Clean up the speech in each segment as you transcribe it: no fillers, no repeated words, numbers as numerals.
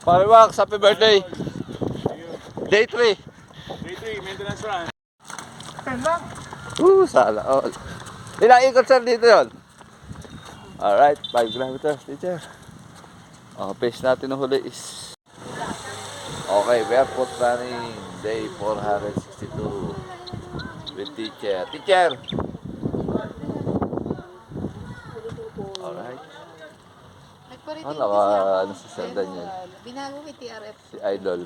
Pariwax, happy birthday. Day 3. Day 3, maintenance run. Sala all. Ilang ikot sir dito yun? Alright, 5 kilometers, teacher. Ang pace natin ng huli is... Okay, barefoot running. Day 462. With teacher. Teacher! Alright. Nagpa-retain Ano kasi ka, ako. ano sa Sir Daniel? Binago ko yung TRF. Si Idol.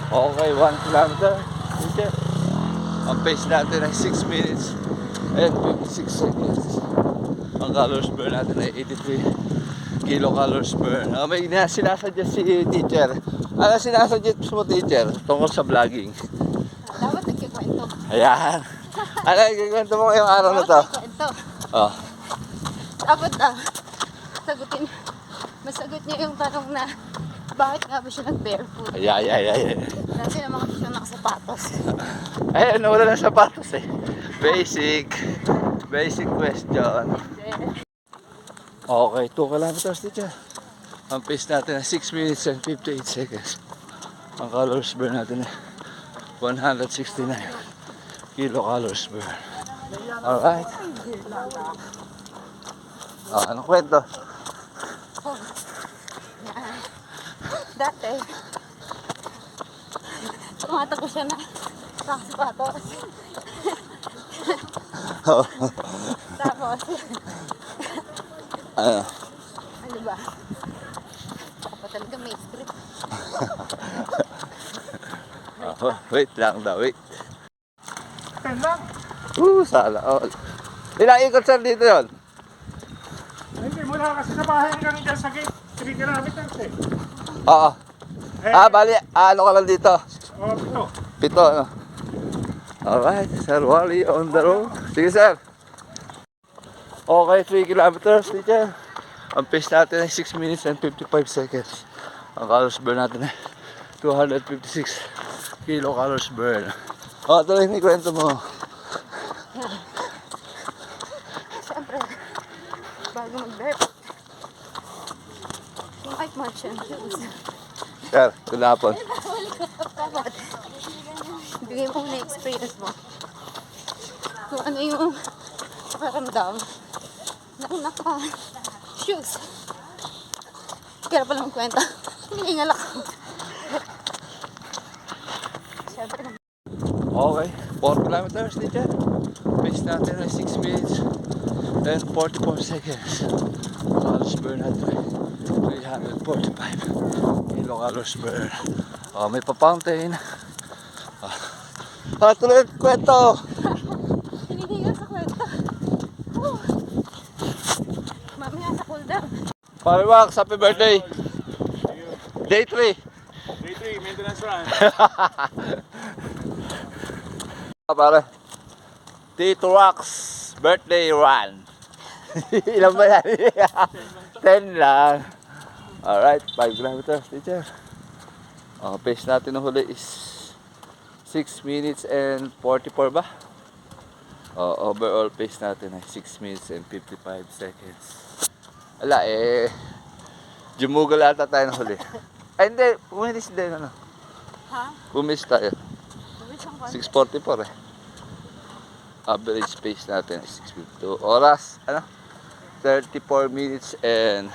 Okay, 1 kilometer. Teacher. Ang pace natin ay 6 minutes and 56 seconds. Ang calories burn natin ay 83 kilocalories burn. May sinasuggest si teacher. Ano sinasuggest mo, teacher? Tungkol sa vlogging. Dapat nagkikwento. Ayan. Ano, ikikwento mo yung araw na to? Dapat nagkikwento. Oh. Dapat sagutin. Masagot niya yung tanong na bakit nga ba siya nag-barefoot? Ay. Kasi naman kasi siya nakasapatos. Ay, ano, wala ng sapatos eh. Basic question. Okay, 2 kilometers, teacher. Ang pace natin ay 6 minutes and 58 seconds. Ang calories burn natin ay 169 kilocalories burn. Alright. Anong kwento? Dati, tumatakbo siya na nakasapatos. Tapos, Ano? ano ba? Dapat talaga may script. Wait lang daw, wait. Lang. Sala all. Ilang ikot sir dito yun? Hindi, mula kasi sa bahay hanggang dyan sa gate. 3 kilometers eh. Oo. Bali, ano ka lang dito? Ito. 7, ano? Alright, Sir Wally on the road. Sige, sir. Okay, 3 kilometers, teacher. Ang pace natin ay 6 minutes and 55 seconds. Ang calories burn natin ay 256 kilocalories burn. Tuloy may kwento mo. Siyempre, bago mag-barefoot, yung white Martian shoes. Sir, kulapon. Dapat, bigay mo na experience mo. Kung ano yung pakiramdam ng naka-shoes. Kaya pala magkwenta. Hiningal ako. Siyempre, Okay, 4 kilometers, teacher. Pace natin ay 6 minutes and 44 seconds. Ang calories burn natin ay 345 kilocalories burn. May pa-fountain. Tuloy ang kwento. hinihingal sa kwenta. Mamaya sa cool down. Pariwax, happy birthday. Day 3. Day 3, maintenance run. Pare. Tito Rock's birthday run. Ilan ba yan? 10 lang. Alright, 5 kilometers, teacher. Ang pace natin ng huli is 6 minutes and 44 ba? Overall pace natin ay 6 minutes and 55 seconds. Ala jumugal ata tayo ng huli. Ay hindi, pumilis din ano. Ha? Pumilis tayo. Mabilis ang kwenta. 6:44 eh. Average pace natin is 6:52. Oras, ano? 34 minutes and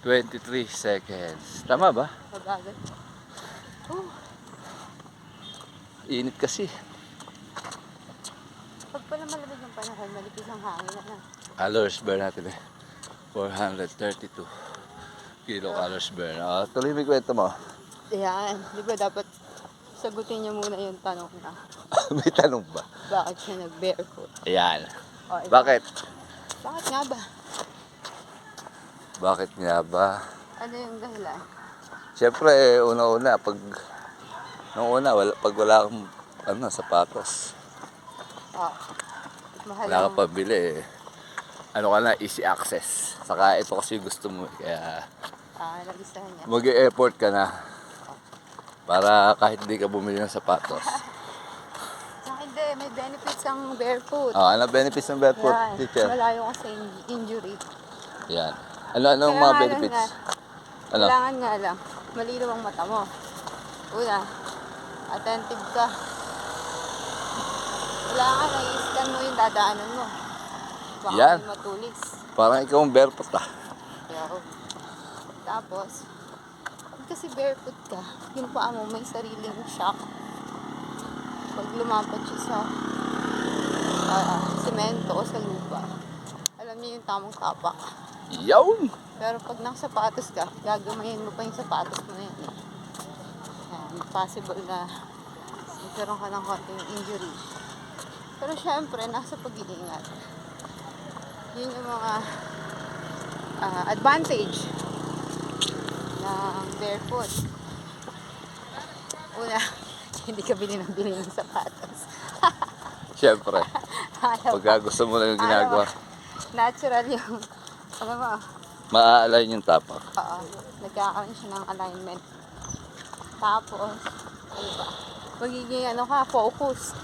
23 seconds. Tama ba? Mabagal. Init kasi. Pag pala malamig ang panahon, malipis ang hangin na. Calories burn natin eh. 432 kilocalories burn. Tuloy may kwento mo. Ayan, di ba dapat sagutin niya muna yung tanong na May tanong ba? bakit siya nag-barefoot? Ayan. O, iba, Bakit? bakit nga ba? Bakit nga ba? Ano yung dahilan? Siyempre, una-una, pag wala kang sapatos, Mahal wala ang- kang pabili eh. Ano ka na, easy access. Saka ito kasi gusto mo, kaya nagustuhan niya. mag-e-effort ka na para kahit hindi ka bumili ng sapatos. Sa akin din, may benefits ang barefoot. Ano benefits ng barefoot, Yan, teacher? malayo ka sa injury. Yan. Ano mga Kaya nga lang benefits? nga, Ano? Kailangan nga lang, malinaw ang mata mo. Una, attentive ka. Kailangan i-scan mo yung dadaanan mo. Baka Yan. may matulis. Parang ikaw ang barefoot ah. Yo. Tapos, pag kasi barefoot ka, yung paa mo may sariling shock. Pag lumapat siya sa semento o sa lupa, alam niya yung tamang tapak. Yawn! Pero pag nakasapatos ka, gagamayin mo pa yung sapatos mo na yan. Yan, possible na magkaroon ka ng konting injury. Pero syempre, nasa pag-iingat. Yun yung mga advantage ng barefoot. Una, hindi ka bili ng sapatos. Siyempre, Ayaw pagka gusto mo lang yung ginagawa, natural yung, ano mo, maaalay yung tapak. oo, nagkakaroon siya ng alignment. Tapos, ano ba, magiging focus.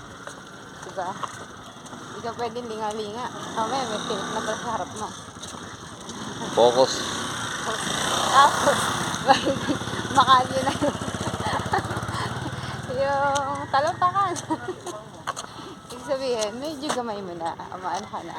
Diba? Hindi ka pwedeng linga-linga. Mamaya may pilit na pala sa harap mo. Focus. Tapos, magiging makalyo na yung talampakan. Ibig sabihin, medyo gamay mo na, amaan ka na.